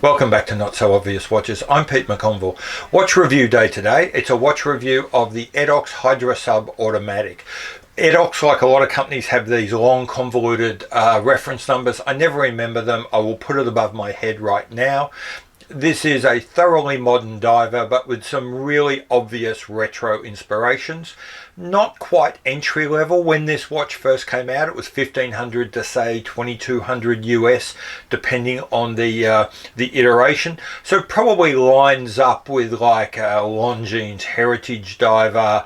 Welcome back to Not So Obvious Watches. I'm Pete McConville. Watch review day today. It's a watch review of the Edox Hydro Sub automatic. Edox, like a lot of companies, have these long convoluted reference numbers. I never remember them. I will put it above my head right now. This is a thoroughly modern diver, but with some really obvious retro inspirations. Not quite entry level. When this watch first came out, it was $1,500 to say $2,200 US, depending on the iteration. So probably lines up with like Longines Heritage Diver,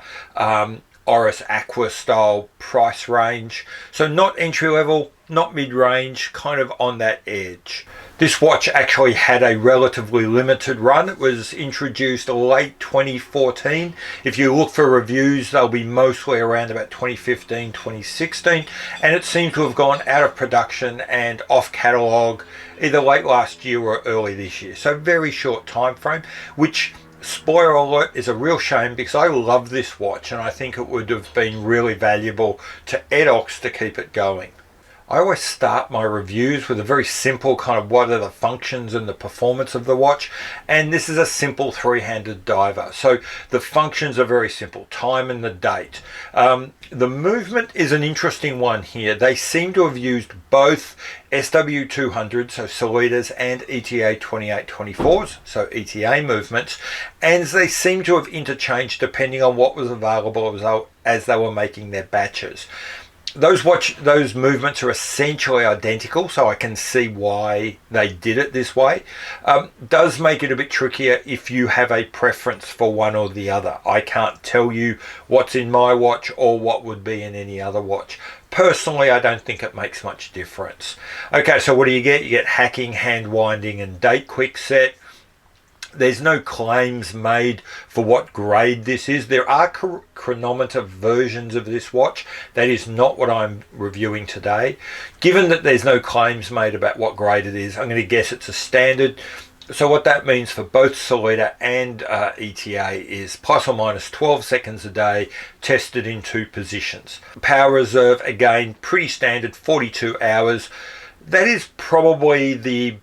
Oris Aqua style price range. So not entry level, not mid-range, kind of on that edge. This watch actually had a relatively limited run. It was introduced late 2014. If you look for reviews, they'll be mostly around about 2015, 2016. And it seems to have gone out of production and off catalogue either late last year or early this year. So very short time frame, which, spoiler alert, is a real shame because I love this watch and I think it would have been really valuable to Edox to keep it going. I always start my reviews with a very simple kind of what are the functions and the performance of the watch, and this is a simple three-handed diver. So the functions are very simple, time and the date. The movement is an interesting one here. They seem to have used both SW200, so Solitas, and ETA 2824s, so ETA movements, and they seem to have interchanged depending on what was available as they were making their batches. Those movements are essentially identical, so I can see why they did it this way. Does make it a bit trickier if you have a preference for one or the other. I can't tell you what's in my watch or what would be in any other watch. Personally, I don't think it makes much difference. Okay, so what do you get? You get hacking, hand winding, and date quick set. There's no claims made for what grade this is. There are chronometer versions of this watch. That is not what I'm reviewing today. Given that there's no claims made about what grade it is, I'm going to guess it's a standard. So what that means for both Solita and ETA is plus or minus 12 seconds a day, tested in 2 positions. Power reserve, again, pretty standard, 42 hours. That is probably the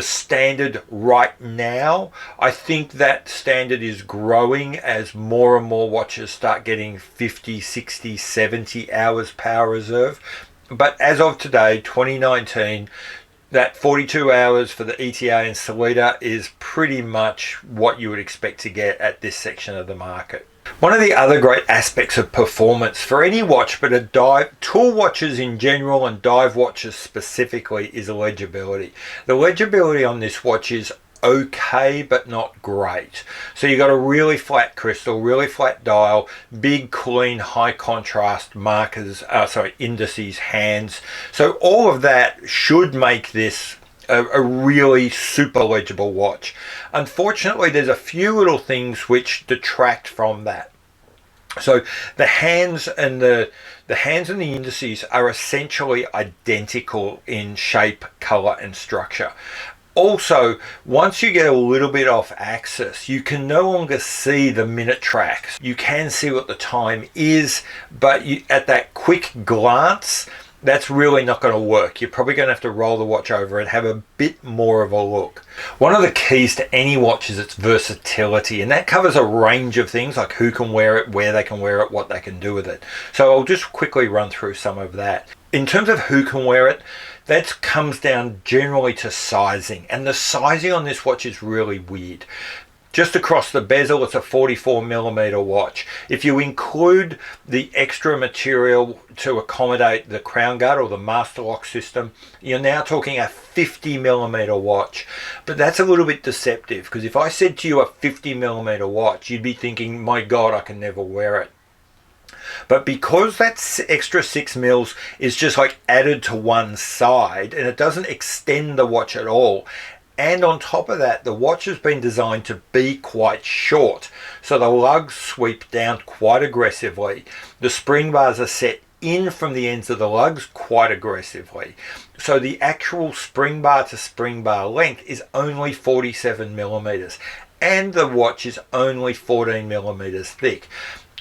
standard right now. I think that standard is growing as more and more watches start getting 50, 60, 70 hours power reserve. But as of today, 2019, that 42 hours for the ETA and Solita is pretty much what you would expect to get at this section of the market. One of the other great aspects of performance for any watch, but tool watches in general and dive watches specifically, is legibility. The legibility on this watch is okay, but not great. So you got a really flat crystal, really flat dial, big, clean, high contrast markers, indices, hands. So all of that should make this a really super legible watch. Unfortunately, there's a few little things which detract from that. So the hands and the indices are essentially identical in shape, color, and structure. Also, once you get a little bit off axis, you can no longer see the minute tracks. You can see what the time is, but at that quick glance, that's really not going to work. You're probably going to have to roll the watch over and have a bit more of a look. One of the keys to any watch is its versatility, and that covers a range of things like who can wear it, where they can wear it, what they can do with it. So I'll just quickly run through some of that. In terms of who can wear it, that comes down generally to sizing, and the sizing on this watch is really weird. Just across the bezel, it's a 44mm watch. If you include the extra material to accommodate the crown guard or the master lock system, you're now talking a 50mm watch. But that's a little bit deceptive, because if I said to you a 50mm watch, you'd be thinking, my God, I can never wear it. But because that extra 6 mils is just like added to one side, and it doesn't extend the watch at all, and on top of that, the watch has been designed to be quite short. So the lugs sweep down quite aggressively. The spring bars are set in from the ends of the lugs quite aggressively. So the actual spring bar to spring bar length is only 47mm. And the watch is only 14mm thick.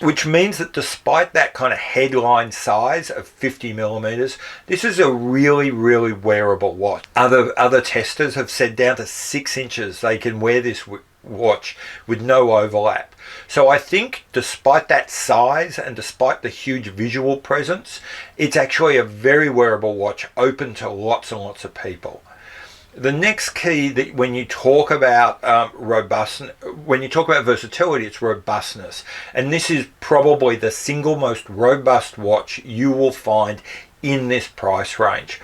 which means that despite that kind of headline size of 50 millimeters, this is a really, really wearable watch. Other testers have said down to 6 inches they can wear this watch with no overlap. So I think despite that size and despite the huge visual presence, it's actually a very wearable watch, open to lots and lots of people. The next key that when you talk about when you talk about versatility, it's robustness. And this is probably the single most robust watch you will find in this price range.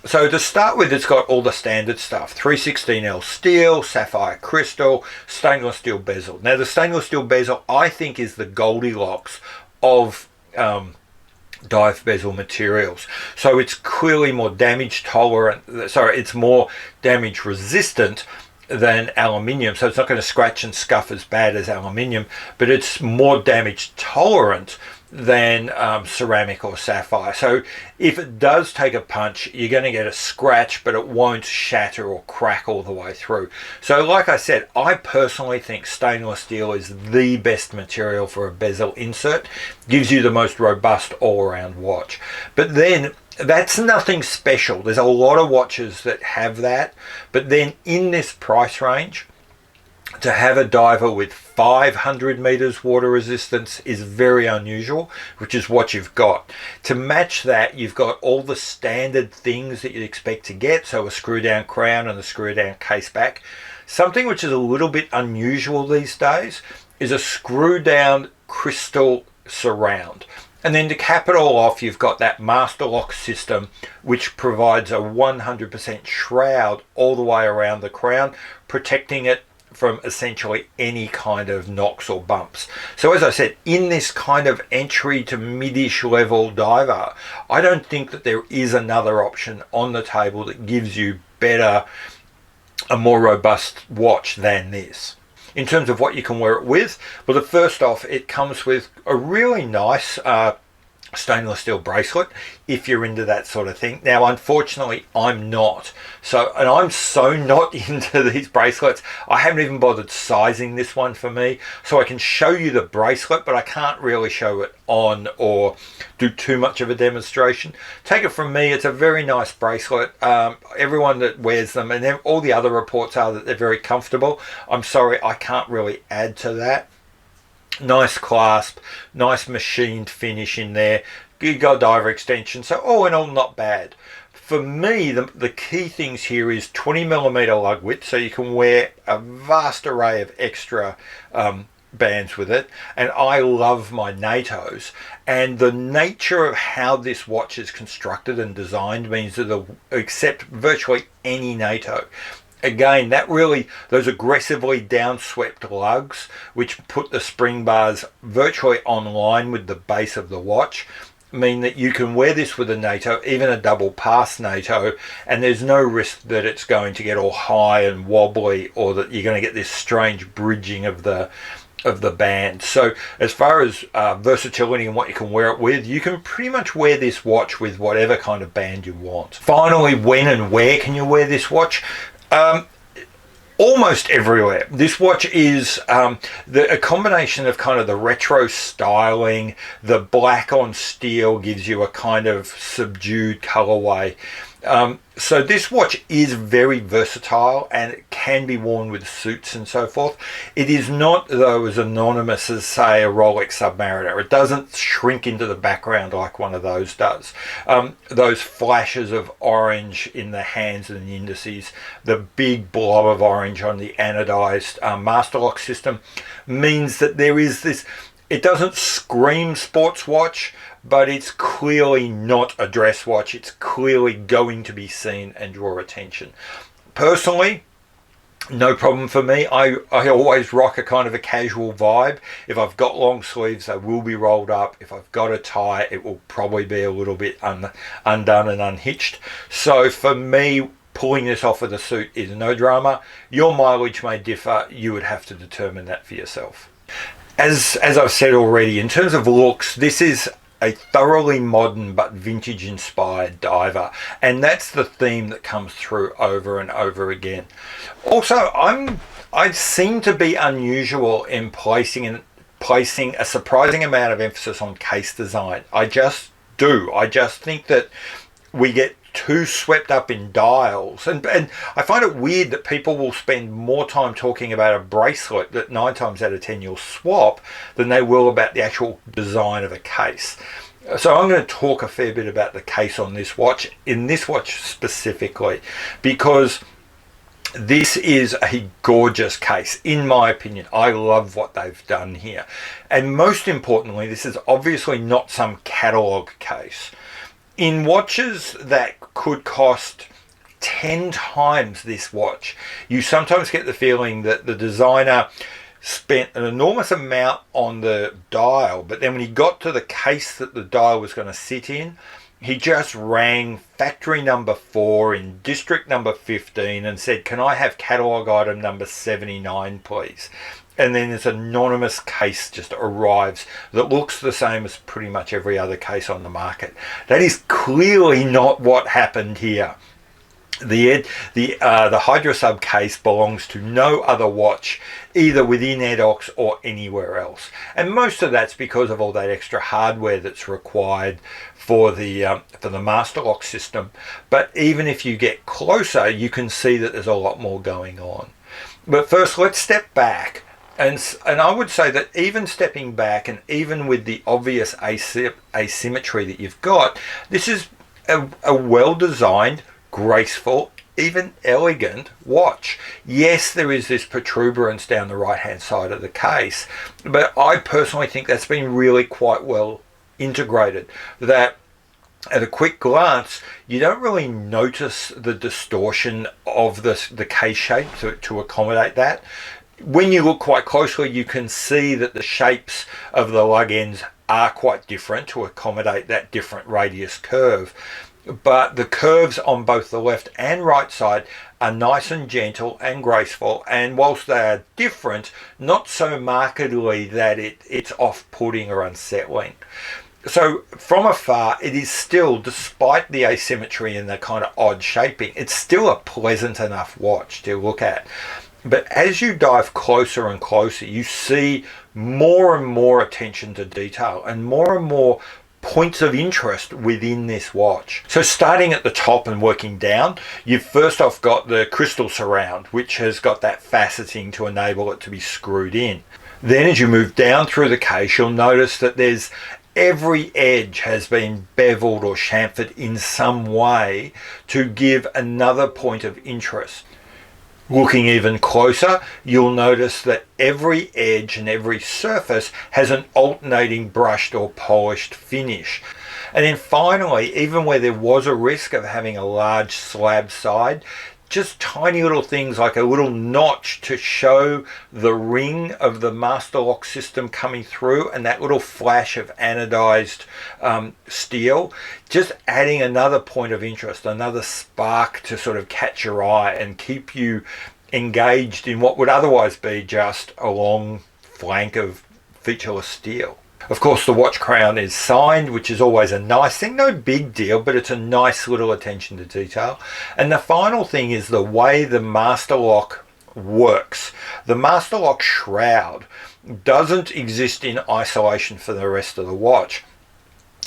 So to start with, it's got all the standard stuff: 316L steel, sapphire crystal, stainless steel bezel. Now the stainless steel bezel, I think, is the Goldilocks of dive bezel materials. So it's clearly more damage tolerant, it's more damage resistant than aluminium. So it's not going to scratch and scuff as bad as aluminium, but it's more damage tolerant than ceramic or sapphire. So if it does take a punch, you're going to get a scratch, but it won't shatter or crack all the way through. So like I said, I personally think stainless steel is the best material for a bezel insert. Gives you the most robust all-around watch. But then that's nothing special. There's a lot of watches that have that, but then in this price range, to have a diver with 500 meters water resistance is very unusual, which is what you've got. To match that, you've got all the standard things that you'd expect to get, so a screw down crown and a screw down case back. Something which is a little bit unusual these days is a screw down crystal surround. And then to cap it all off, you've got that master lock system, which provides a 100% shroud all the way around the crown, protecting it from essentially any kind of knocks or bumps. So as I said, in this kind of entry to mid-ish level diver, I don't think that there is another option on the table that gives you a more robust watch than this. In terms of what you can wear it with, well, first off, it comes with a really nice stainless steel bracelet if you're into that sort of thing. Now unfortunately I'm not, and I'm so not into these bracelets, I haven't even bothered sizing this one for me, so I can show you the bracelet but I can't really show it on or do too much of a demonstration. Take it from me, it's a very nice bracelet. Everyone that wears them, and all the other reports are that they're very comfortable. I'm sorry, I can't really add to that. Nice clasp, nice machined finish in there, good diver extension, so all in all not bad. For me, the key things here is 20mm lug width, so you can wear a vast array of extra bands with it, and I love my NATOs, and the nature of how this watch is constructed and designed means that it'll accept virtually any NATO. Again, those aggressively downswept lugs, which put the spring bars virtually on line with the base of the watch, mean that you can wear this with a NATO, even a double pass NATO, and there's no risk that it's going to get all high and wobbly, or that you're going to get this strange bridging of the band. So as far as versatility and what you can wear it with, you can pretty much wear this watch with whatever kind of band you want. Finally, when and where can you wear this watch? Almost everywhere. This watch is a combination of kind of the retro styling. The black on steel gives you a kind of subdued colorway. So this watch is very versatile and it can be worn with suits and so forth. It is not, though, as anonymous as, say, a Rolex Submariner. It doesn't shrink into the background like one of those does. Those flashes of orange in the hands and the indices, the big blob of orange on the anodized master lock system, means that there is this, it doesn't scream sports watch, but it's clearly not a dress watch. It's clearly going to be seen and draw attention. Personally, no problem for me. I always rock a kind of a casual vibe. If I've got long sleeves, they will be rolled up. If I've got a tie, it will probably be a little bit undone and unhitched. So for me, pulling this off with a suit is no drama. Your mileage may differ. You would have to determine that for yourself. As I've said already, in terms of looks, this is a thoroughly modern but vintage inspired diver, and that's the theme that comes through over and over again. Also, I seem to be unusual in placing placing a surprising amount of emphasis on case design. I just do. I just think that we get too swept up in dials, and I find it weird that people will spend more time talking about a bracelet that 9 times out of 10 you'll swap than they will about the actual design of a case. So I'm going to talk a fair bit about the case on this watch, in this watch specifically, because this is a gorgeous case, in my opinion. I love what they've done here. And most importantly, this is obviously not some catalogue case. In watches that could cost 10 times this watch, you sometimes get the feeling that the designer spent an enormous amount on the dial, but then when he got to the case that the dial was going to sit in, he just rang factory number 4 in district number 15 and said, "Can I have catalogue item number 79, please?" And then this anonymous case just arrives that looks the same as pretty much every other case on the market. That is clearly not what happened here. The Hydro Sub case belongs to no other watch, either within Edox or anywhere else. And most of that's because of all that extra hardware that's required for the master lock system. But even if you get closer, you can see that there's a lot more going on. But first, let's step back. And I would say that even stepping back, and even with the obvious asymmetry that you've got, this is a well-designed, graceful, even elegant watch. Yes, there is this protuberance down the right-hand side of the case, but I personally think that's been really quite well integrated. That at a quick glance, you don't really notice the distortion of the case shape to accommodate that. When you look quite closely, you can see that the shapes of the lug ends are quite different to accommodate that different radius curve. But the curves on both the left and right side are nice and gentle and graceful, and whilst they are different, not so markedly that it's off-putting or unsettling. So from afar, it is still, despite the asymmetry and the kind of odd shaping, it's still a pleasant enough watch to look at. But as you dive closer and closer, you see more and more attention to detail and more points of interest within this watch. So starting at the top and working down, you've first off got the crystal surround, which has got that faceting to enable it to be screwed in. Then as you move down through the case, you'll notice that every edge has been beveled or chamfered in some way to give another point of interest. Looking even closer, you'll notice that every edge and every surface has an alternating brushed or polished finish. And then finally, even where there was a risk of having a large slab side, just tiny little things like a little notch to show the ring of the master lock system coming through, and that little flash of anodized steel, just adding another point of interest, another spark to sort of catch your eye and keep you engaged in what would otherwise be just a long flank of featureless steel. Of course, the watch crown is signed, which is always a nice thing. No big deal, but it's a nice little attention to detail. And the final thing is the way the master lock works. The master lock shroud doesn't exist in isolation for the rest of the watch.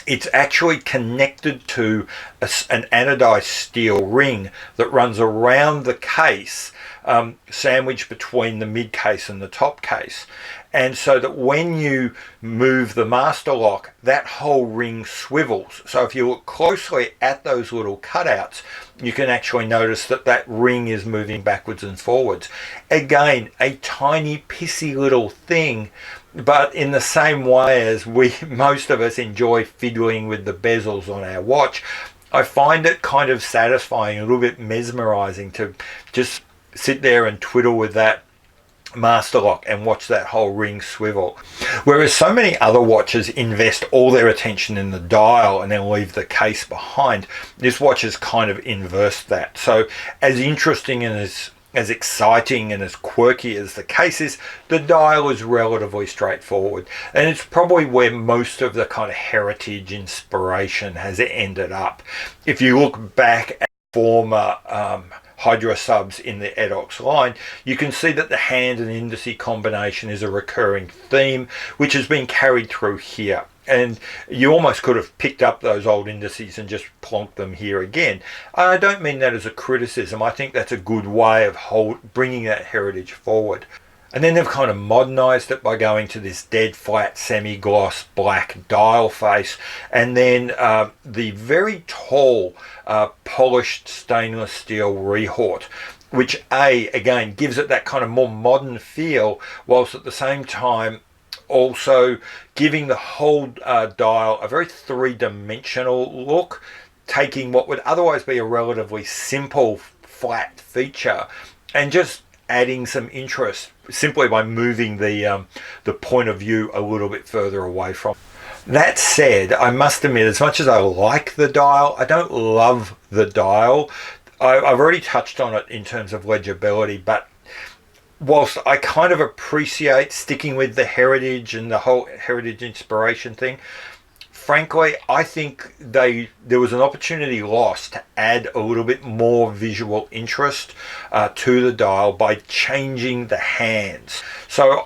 It's actually connected to an anodized steel ring that runs around the case, sandwiched between the mid case and the top case. And so that when you move the master lock, that whole ring swivels. So if you look closely at those little cutouts, you can actually notice that that ring is moving backwards and forwards. Again, a tiny pissy little thing, but in the same way as most of us enjoy fiddling with the bezels on our watch, I find it kind of satisfying, a little bit mesmerizing to just sit there and twiddle with that master lock and watch that whole ring swivel. Whereas so many other watches invest all their attention in the dial and then leave the case behind, this watch has kind of inversed that. So as interesting and as exciting and as quirky as the case is, the dial is relatively straightforward, and it's probably where most of the kind of heritage inspiration has ended up. If you look back at former Hydro Subs in the Edox line, you can see that the hand and indice combination is a recurring theme, which has been carried through here. And you almost could have picked up those old indices and just plonked them here again. I don't mean that as a criticism. I think that's a good way of bringing that heritage forward. And then they've kind of modernized it by going to this dead flat semi-gloss black dial face, and then the very tall polished stainless steel rehort, which again gives it that kind of more modern feel, whilst at the same time also giving the whole dial a very three-dimensional look, taking what would otherwise be a relatively simple flat feature and just adding some interest simply by moving the point of view a little bit further away from. That said, I must admit, as much as I like the dial, I don't love the dial. I've already touched on it in terms of legibility, but whilst I kind of appreciate sticking with the heritage and the whole heritage inspiration thing, frankly, I think there was an opportunity lost to add a little bit more visual interest to the dial by changing the hands. So,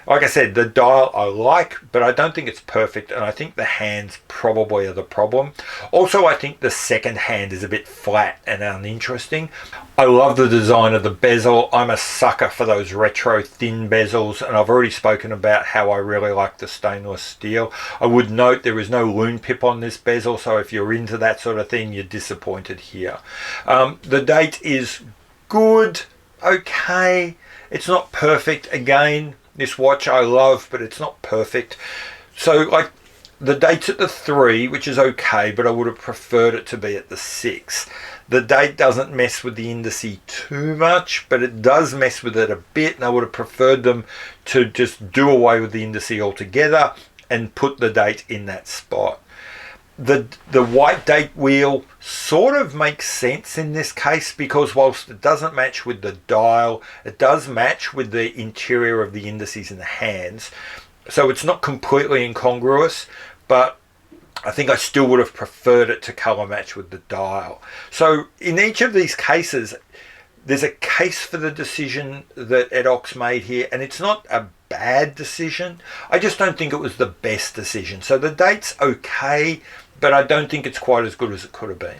like I said, the dial I like, but I don't think it's perfect, and I think the hands probably are the problem. Also, I think the second hand is a bit flat and uninteresting. I love the design of the bezel. I'm a sucker for those retro thin bezels, and I've already spoken about how I really like the stainless steel. I would note there is no loon pip on this bezel, so if you're into that sort of thing, you're disappointed here. The date is good, okay. It's not perfect. Again, this watch I love, but it's not perfect. So, like, the date's at the 3, which is okay, but I would have preferred it to be at the 6. The date doesn't mess with the indice too much, but it does mess with it a bit, and I would have preferred them to just do away with the indice altogether and put the date in that spot. The white date wheel sort of makes sense in this case, because whilst it doesn't match with the dial, it does match with the interior of the indices in the hands. So it's not completely incongruous, but I think I still would have preferred it to colour match with the dial. So in each of these cases, there's a case for the decision that Edox made here, and it's not a bad decision. I just don't think it was the best decision. So the date's okay, but I don't think it's quite as good as it could have been.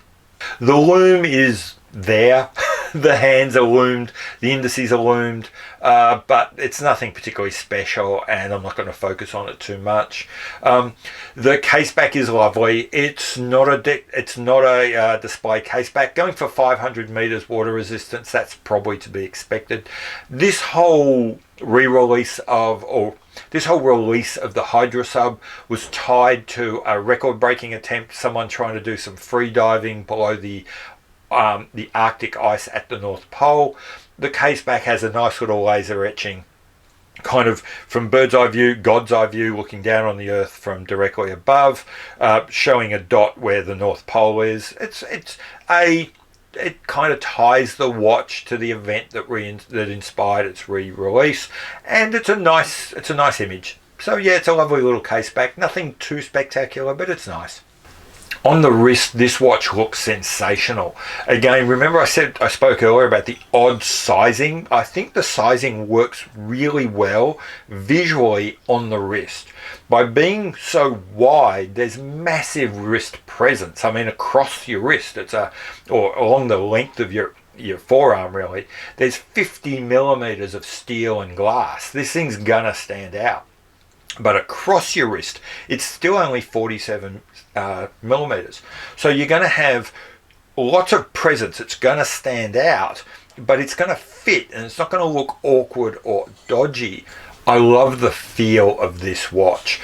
The loom is there. The hands are loomed, the indices are loomed, but it's nothing particularly special, and I'm not going to focus on it too much. The caseback is lovely. It's not a display caseback. Going for 500 meters water resistance, that's probably to be expected. This whole release of the Hydro Sub was tied to a record-breaking attempt, someone trying to do some free diving below the Arctic ice at the North Pole. The caseback has a nice little laser etching, kind of from bird's eye view, God's eye view, looking down on the Earth from directly above, showing a dot where the North Pole is. It kind of ties the watch to the event that inspired its re-release, and it's a nice image. So yeah, it's a lovely little caseback. Nothing too spectacular, but it's nice. On the wrist, this watch looks sensational. Again, remember I spoke earlier about the odd sizing. I think the sizing works really well visually on the wrist. By being so wide, there's massive wrist presence. I mean, across your wrist, or along the length of your forearm, really, there's 50 millimeters of steel and glass. This thing's gonna stand out. But across your wrist, it's still only 47 millimeters. So you're going to have lots of presence. It's going to stand out, but it's going to fit, and it's not going to look awkward or dodgy. I love the feel of this watch.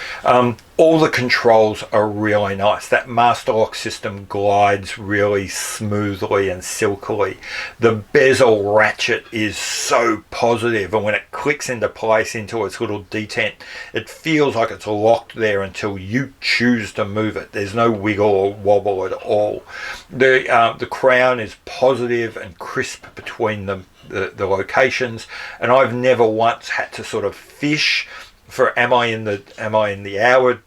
All the controls are really nice. That master lock system glides really smoothly and silkily. The bezel ratchet is so positive, and when it clicks into place into its little detent, it feels like it's locked there until you choose to move it. There's no wiggle or wobble at all. The crown is positive and crisp between the locations, and I've never once had to sort of fish for am I in the hour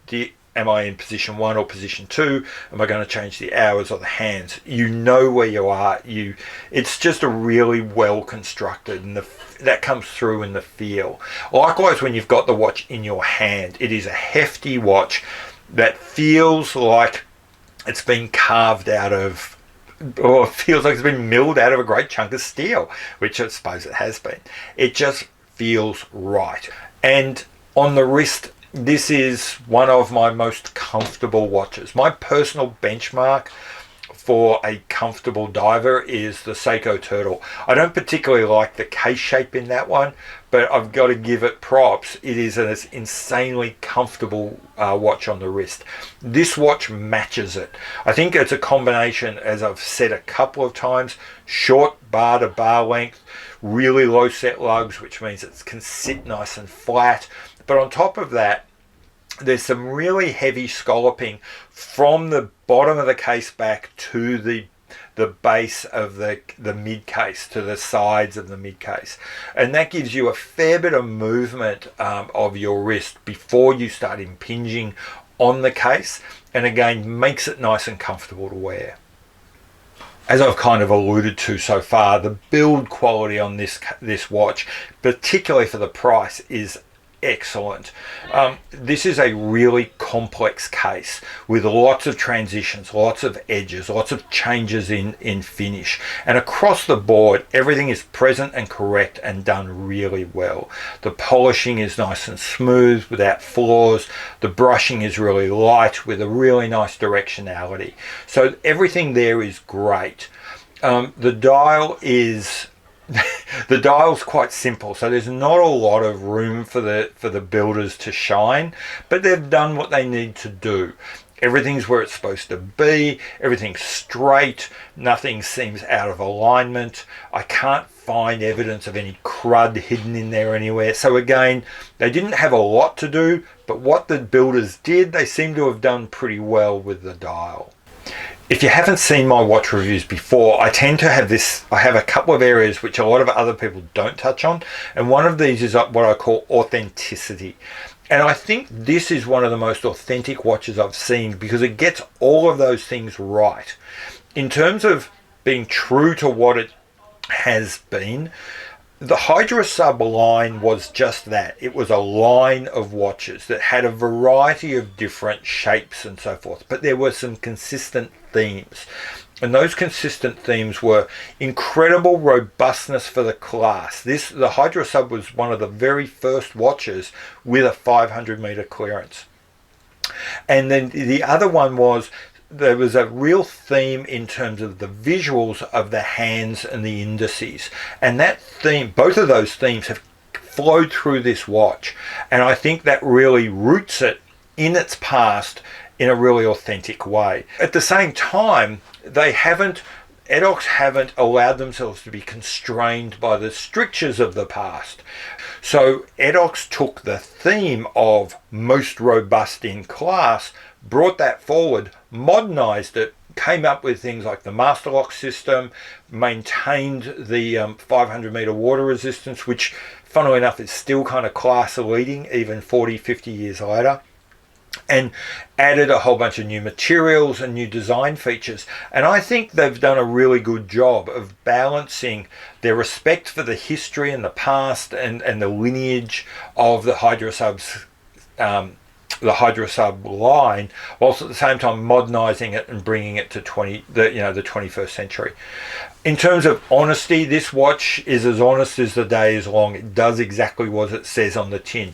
am I in position 1 or position 2? Am I going to change the hours or the hands? You know where you are. It's just a really well constructed, and that comes through in the feel. Likewise, when you've got the watch in your hand, it is a hefty watch that feels like it's been carved out of, or feels like it's been milled out of a great chunk of steel, which I suppose it has been. It just feels right. And on the wrist, this is one of my most comfortable watches. My personal benchmark for a comfortable diver is the Seiko Turtle. I don't particularly like the case shape in that one, but I've got to give it props. It is an insanely comfortable watch on the wrist. This watch matches it. I think it's a combination, as I've said a couple of times, short bar to bar length, really low set lugs, which means it can sit nice and flat. But on top of that, there's some really heavy scalloping from the bottom of the case back to the base of the mid case, to the sides of the mid case, and that gives you a fair bit of movement of your wrist before you start impinging on the case, and again makes it nice and comfortable to wear. As I've kind of alluded to so far, the build quality on this watch, particularly for the price, is excellent. This is a really complex case with lots of transitions, lots of edges, lots of changes in finish, and across the board everything is present and correct and done really well. The polishing is nice and smooth without flaws. The brushing is really light with a really nice directionality. So everything there is great. The dial is the dial's quite simple, so there's not a lot of room for the builders to shine, but they've done what they need to do. Everything's where it's supposed to be, everything's straight, nothing seems out of alignment. I can't find evidence of any crud hidden in there anywhere. So again, they didn't have a lot to do, but what the builders did, they seem to have done pretty well with the dial. If you haven't seen my watch reviews before, I tend to have I have a couple of areas which a lot of other people don't touch on, and one of these is what I call authenticity. And I think this is one of the most authentic watches I've seen because it gets all of those things right. In terms of being true to what it has been, the Hydro Sub line was just that. It was a line of watches that had a variety of different shapes and so forth, but there were some consistent themes. And those consistent themes were incredible robustness for the class. The Hydro Sub was one of the very first watches with a 500 meter clearance. And then the other one was, there was a real theme in terms of the visuals of the hands and the indices. And that theme, both of those themes have flowed through this watch. And I think that really roots it in its past in a really authentic way. At the same time, Edox haven't allowed themselves to be constrained by the strictures of the past. So Edox took the theme of most robust in class, brought that forward, modernized it, came up with things like the master lock system, maintained the 500 meter water resistance, which funnily enough is still kind of class leading even 40-50 years later, and added a whole bunch of new materials and new design features. And I think they've done a really good job of balancing their respect for the history and the past and the lineage of the Hydro Subs, the Hydro Sub line, whilst at the same time modernizing it and bringing it to the 21st century. In terms of honesty, this watch is as honest as the day is long. It does exactly what it says on the tin.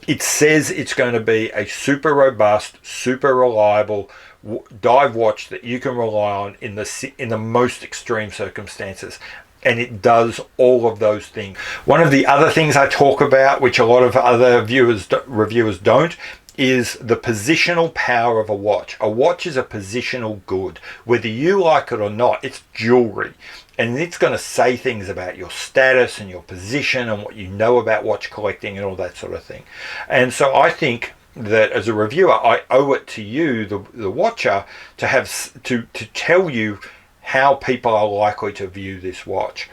It says it's going to be a super robust, super reliable dive watch that you can rely on in the most extreme circumstances. And it does all of those things. One of the other things I talk about, which a lot of other reviewers don't, is the positional power of a watch. A watch is a positional good. Whether you like it or not, it's jewelry. And it's going to say things about your status and your position and what you know about watch collecting and all that sort of thing. And so I think that as a reviewer, I owe it to you, the watcher, to tell you how people are likely to view this watch.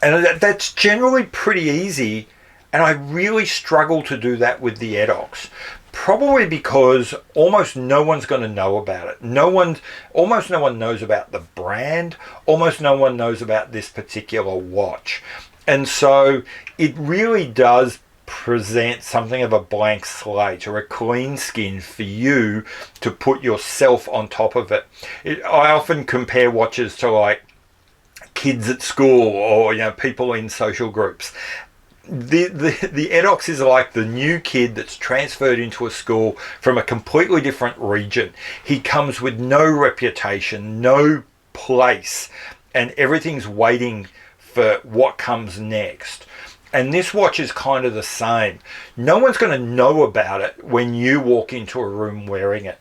And that's generally pretty easy And I really struggle to do that with the Edox. Probably because almost no one's going to know about it. Almost no one knows about the brand. Almost no one knows about this particular watch. And so it really does present something of a blank slate or a clean skin for you to put yourself on top of it. I often compare watches to like kids at school or people in social groups. The Edox is like the new kid that's transferred into a school from a completely different region. He comes with no reputation, no place, and everything's waiting for what comes next. And this watch is kind of the same. No one's going to know about it when you walk into a room wearing it.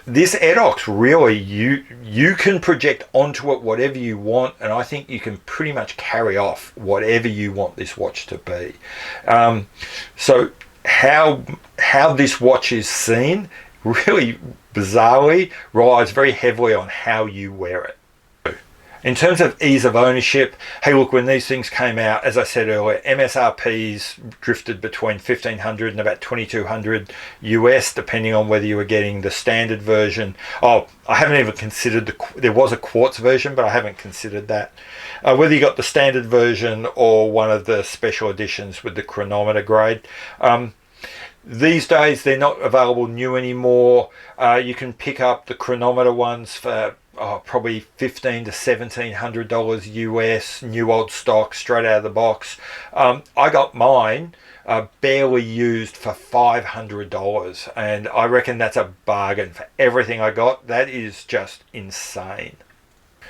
This Edox, really, you can project onto it whatever you want, and I think you can pretty much carry off whatever you want this watch to be. So how this watch is seen, really bizarrely, relies very heavily on how you wear it. In terms of ease of ownership, hey look, when these things came out, as I said earlier, MSRPs drifted between $1,500 and about $2,200 US, depending on whether you were getting the standard version. Oh, I haven't even considered there was a quartz version, but I haven't considered that. Whether you got the standard version or one of the special editions with the chronometer grade. These days, they're not available new anymore. You can pick up the chronometer ones for probably $1,500 to $1,700 US, new old stock, straight out of the box. I got mine barely used for $500, and I reckon that's a bargain for everything I got. That is just insane.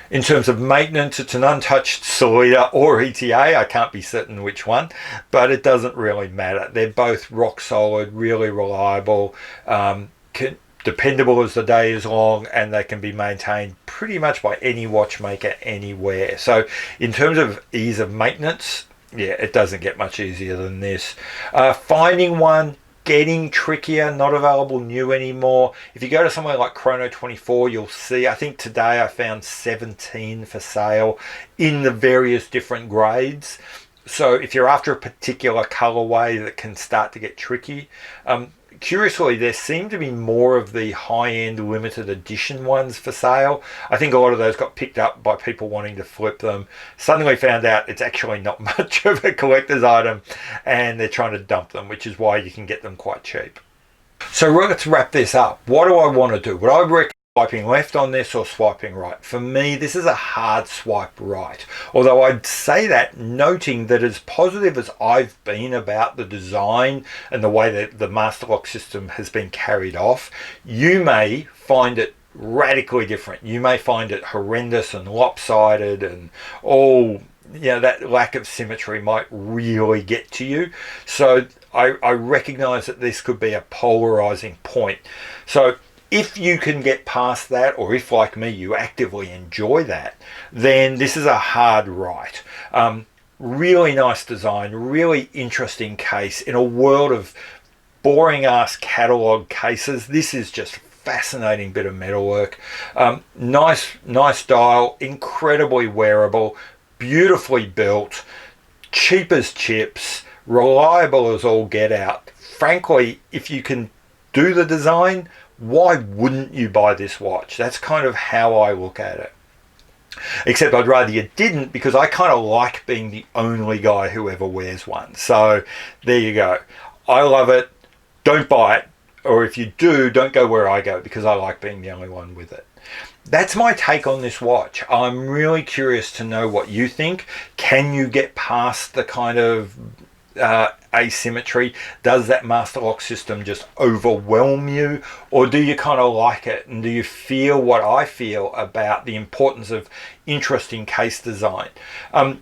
In terms of maintenance, it's an untouched Solida or ETA. I can't be certain which one, but it doesn't really matter. They're both rock solid, really reliable, dependable as the day is long, and they can be maintained pretty much by any watchmaker anywhere. So in terms of ease of maintenance, yeah, it doesn't get much easier than this. Finding one, getting trickier, not available new anymore. If you go to somewhere like Chrono24, you'll see, I think today I found 17 for sale in the various different grades. So if you're after a particular colorway that can start to get tricky, curiously, there seem to be more of the high-end limited edition ones for sale. I think a lot of those got picked up by people wanting to flip them. Suddenly found out it's actually not much of a collector's item, and they're trying to dump them, which is why you can get them quite cheap. So let's wrap this up. What do I want to do? Would I recommend swiping left on this or swiping right? For me, this is a hard swipe right. Although I'd say that noting that as positive as I've been about the design and the way that the master lock system has been carried off, you may find it radically different. You may find it horrendous and lopsided and all, that lack of symmetry might really get to you. So I recognize that this could be a polarizing point. So if you can get past that, or if, like me, you actively enjoy that, then this is a hard right. Really nice design, really interesting case. In a world of boring-ass catalogue cases, this is just fascinating bit of metalwork. Nice dial, incredibly wearable, beautifully built, cheap as chips, reliable as all get out. Frankly, if you can do the design, why wouldn't you buy this watch? That's kind of how I look at it. Except I'd rather you didn't, because I kind of like being the only guy who ever wears one. So there you go. I love it. Don't buy it. Or if you do, don't go where I go, because I like being the only one with it. That's my take on this watch. I'm really curious to know what you think. Can you get past the kind of asymmetry? Does that master lock system just overwhelm you, or do you kind of like it, and do you feel what I feel about the importance of interesting case design?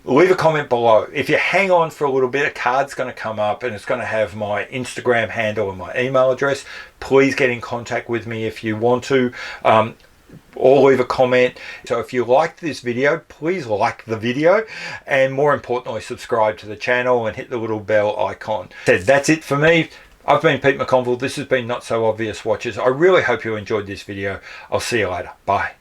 Leave a comment below. If you hang on for a little bit, a card's going to come up and it's going to have my Instagram handle and my email address. Please get in contact with me if you want to, or leave a comment. So if you liked this video, please like the video, and more importantly, subscribe to the channel and hit the little bell icon. That's it for me. I've been Pete McConville. This has been Not So Obvious Watches. I really hope you enjoyed this video. I'll see you later. Bye.